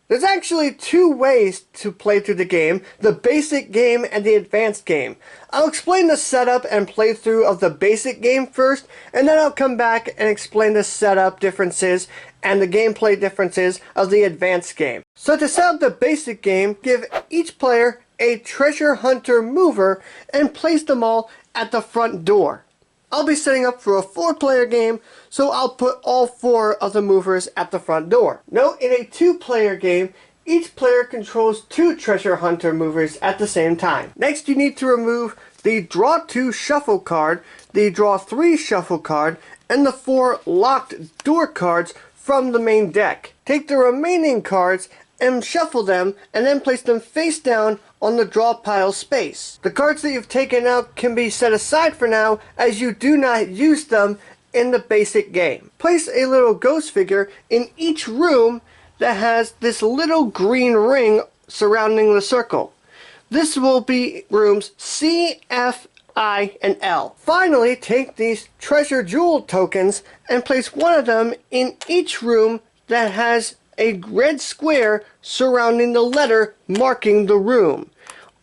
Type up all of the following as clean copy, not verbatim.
There's actually two ways to play through the game, the basic game and the advanced game. I'll explain the setup and playthrough of the basic game first, and then I'll come back and explain the setup differences and the gameplay differences of the advanced game. So to set up the basic game, give each player a treasure hunter mover and place them all at the front door. I'll be setting up for a 4-player game, so I'll put all 4 of the movers at the front door. Note, in a 2-player game, each player controls 2 treasure hunter movers at the same time. Next, you need to remove the Draw 2 shuffle card, the Draw 3 shuffle card, and the 4 locked door cards from the main deck. Take the remaining cards and shuffle them, and then place them face down on the draw pile space. The cards that you've taken out can be set aside for now, as you do not use them in the basic game. Place a little ghost figure in each room that has this little green ring surrounding the circle. This will be rooms C, F, I, and L. Finally, take these treasure jewel tokens and place one of them in each room that has a red square surrounding the letter marking the room.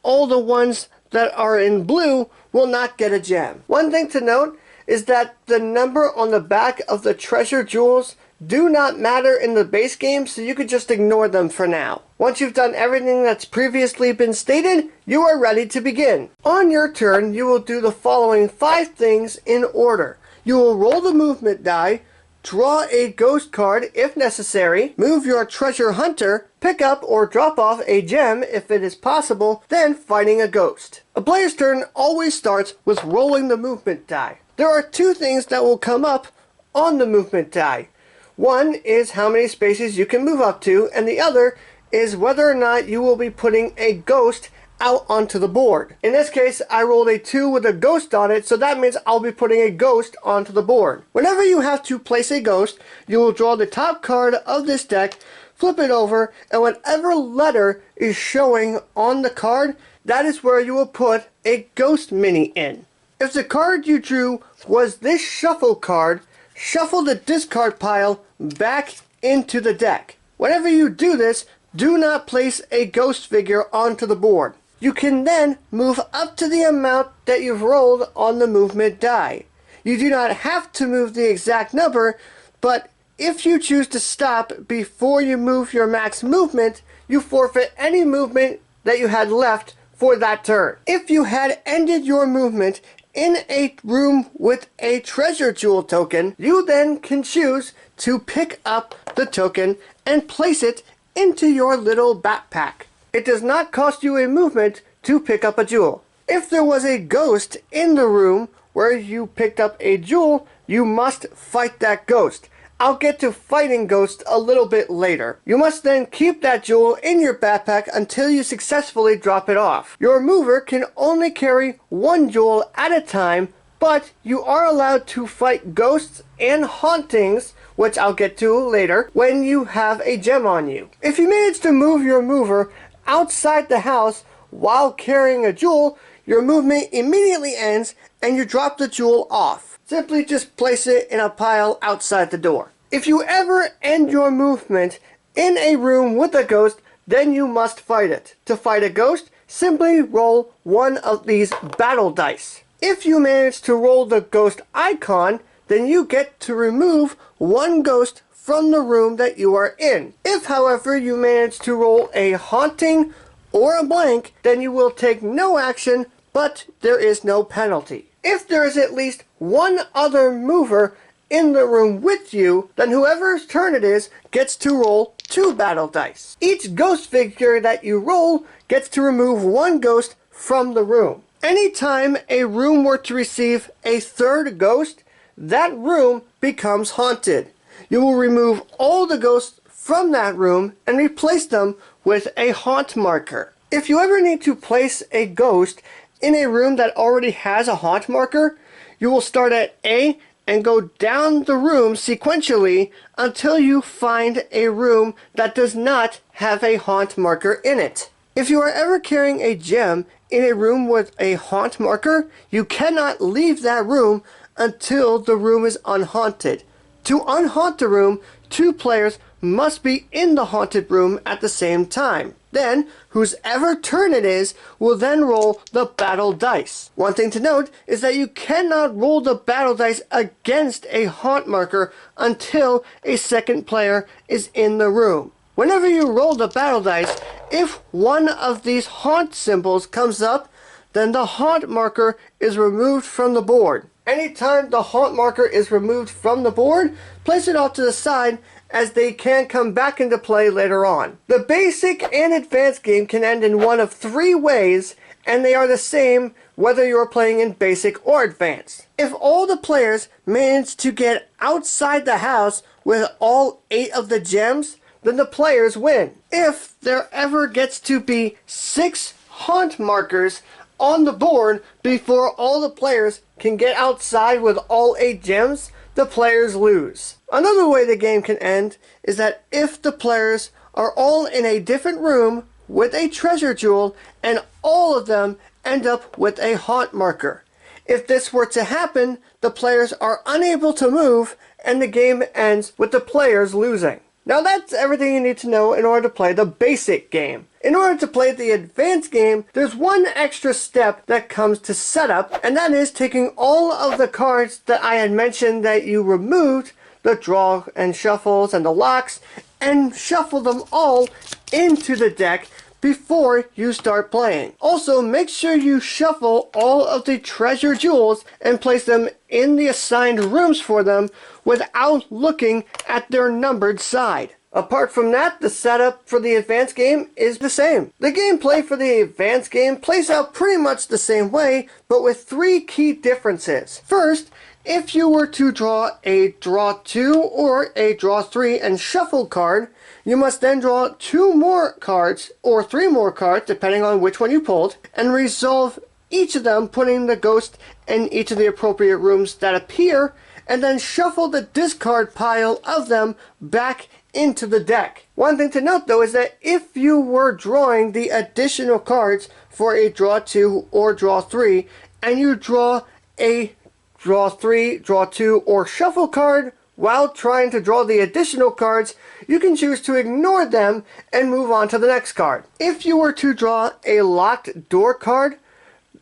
All the ones that are in blue will not get a gem. One thing to note is that the number on the back of the treasure jewels do not matter in the base game, so you could just ignore them for now. Once you've done everything that's previously been stated, you are ready to begin. On your turn, you will do the following 5 things in order. You will roll the movement die, draw a ghost card if necessary, move your treasure hunter, pick up or drop off a gem if it is possible, then fighting a ghost. A player's turn always starts with rolling the movement die. There are 2 things that will come up on the movement die. One is how many spaces you can move up to, and the other is whether or not you will be putting a ghost out onto the board. In this case, I rolled a 2 with a ghost on it, so that means I'll be putting a ghost onto the board. Whenever you have to place a ghost, you will draw the top card of this deck, flip it over, and whatever letter is showing on the card, that is where you will put a ghost mini in. If the card you drew was this shuffle card, shuffle the discard pile back into the deck. Whenever you do this, do not place a ghost figure onto the board. You can then move up to the amount that you've rolled on the movement die. You do not have to move the exact number, but if you choose to stop before you move your max movement, you forfeit any movement that you had left for that turn. If you had ended your movement in a room with a treasure jewel token, you then can choose to pick up the token and place it into your little backpack. It does not cost you a movement to pick up a jewel. If there was a ghost in the room where you picked up a jewel, you must fight that ghost. I'll get to fighting ghosts a little bit later. You must then keep that jewel in your backpack until you successfully drop it off. Your mover can only carry 1 jewel at a time, but you are allowed to fight ghosts and hauntings, which I'll get to later, when you have a gem on you. If you manage to move your mover outside the house while carrying a jewel, your movement immediately ends and you drop the jewel off. Simply just place it in a pile outside the door. If you ever end your movement in a room with a ghost, then you must fight it. To fight a ghost, simply roll one of these battle dice. If you manage to roll the ghost icon, then you get to remove one ghost from the room that you are in. If, however, you manage to roll a haunting or a blank, then you will take no action, but there is no penalty. If there is at least one other mover in the room with you, then whoever's turn it is gets to roll 2 battle dice. Each ghost figure that you roll gets to remove 1 ghost from the room. Anytime a room were to receive a 3rd ghost, that room becomes haunted. You will remove all the ghosts from that room and replace them with a haunt marker. If you ever need to place a ghost in a room that already has a haunt marker, you will start at A and go down the room sequentially until you find a room that does not have a haunt marker in it. If you are ever carrying a gem in a room with a haunt marker, you cannot leave that room until the room is unhaunted. To unhaunt the room, 2 players must be in the haunted room at the same time. Then, whoever turn it is will then roll the battle dice. One thing to note is that you cannot roll the battle dice against a haunt marker until a second player is in the room. Whenever you roll the battle dice, if one of these haunt symbols comes up, then the haunt marker is removed from the board. Anytime the haunt marker is removed from the board, place it off to the side as they can come back into play later on. The basic and advanced game can end in one of 3 ways, and they are the same whether you're playing in basic or advanced. If all the players manage to get outside the house with all 8 of the gems, then the players win. If there ever gets to be 6 haunt markers on the board before all the players can get outside with all 8 gems, the players lose. Another way the game can end is that if the players are all in a different room with a treasure jewel and all of them end up with a haunt marker. If this were to happen, the players are unable to move and the game ends with the players losing. Now that's everything you need to know in order to play the basic game. In order to play the advanced game, there's one extra step that comes to setup, and that is taking all of the cards that I had mentioned that you removed, the draw and shuffles and the locks, and shuffle them all into the deck before you start playing. Also, make sure you shuffle all of the treasure jewels and place them in the assigned rooms for them without looking at their numbered side. Apart from that, the setup for the advanced game is the same. The gameplay for the advanced game plays out pretty much the same way, but with 3 key differences. First, if you were to draw a draw 2 or a draw 3 and shuffle card, you must then draw 2 more cards or 3 more cards, depending on which one you pulled, and resolve each of them, putting the ghost in each of the appropriate rooms that appear, and then shuffle the discard pile of them back into the deck. One thing to note though is that if you were drawing the additional cards for a draw 2 or draw 3, and you draw a draw 3, draw 2, or shuffle card while trying to draw the additional cards, you can choose to ignore them and move on to the next card. If you were to draw a locked door card,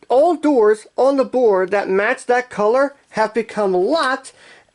all doors on the board that match that color have become locked,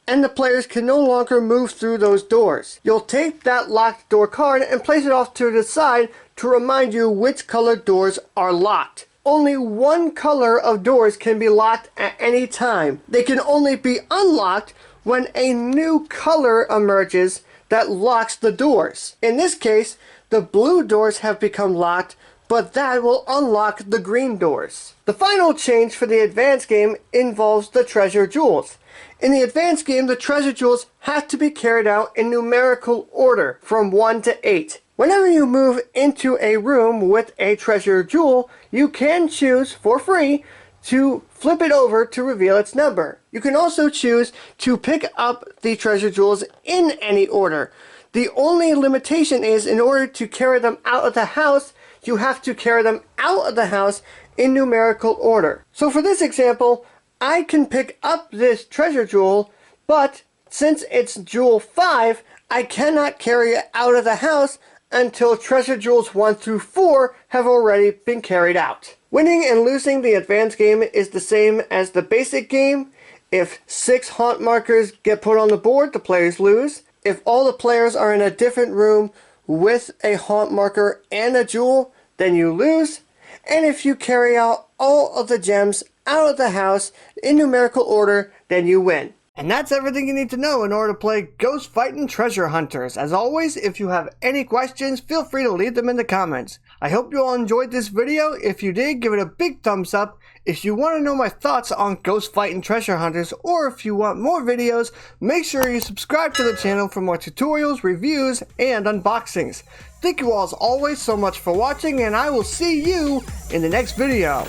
and the players can no longer move through those doors. You'll take that locked door card and place it off to the side to remind you which colored doors are locked. Only one color of doors can be locked at any time. They can only be unlocked when a new color emerges that locks the doors. In this case, the blue doors have become locked, but that will unlock the green doors. The final change for the advanced game involves the treasure jewels. In the advanced game, the treasure jewels have to be carried out in numerical order from 1 to 8. Whenever you move into a room with a treasure jewel, you can choose for free to flip it over to reveal its number. You can also choose to pick up the treasure jewels in any order. The only limitation is in order to carry them out of the house, you have to carry them out of the house in numerical order. So for this example, I can pick up this treasure jewel, but since it's jewel 5, I cannot carry it out of the house until treasure jewels 1 through 4 have already been carried out. Winning and losing the advanced game is the same as the basic game. If 6 haunt markers get put on the board, the players lose. If all the players are in a different room with a haunt marker and a jewel, then you lose. And if you carry out all of the gems out of the house in numerical order, then you win. And that's everything you need to know in order to play Ghost Fightin Treasure Hunters. As always, if you have any questions, feel free to leave them in the comments. I hope you all enjoyed this video. If you did, give it a big thumbs up. If you want to know my thoughts on Ghost Fightin Treasure Hunters, or if you want more videos, make sure you subscribe to the channel for more tutorials, reviews, and unboxings. Thank you all as always so much for watching, and I will see you in the next video.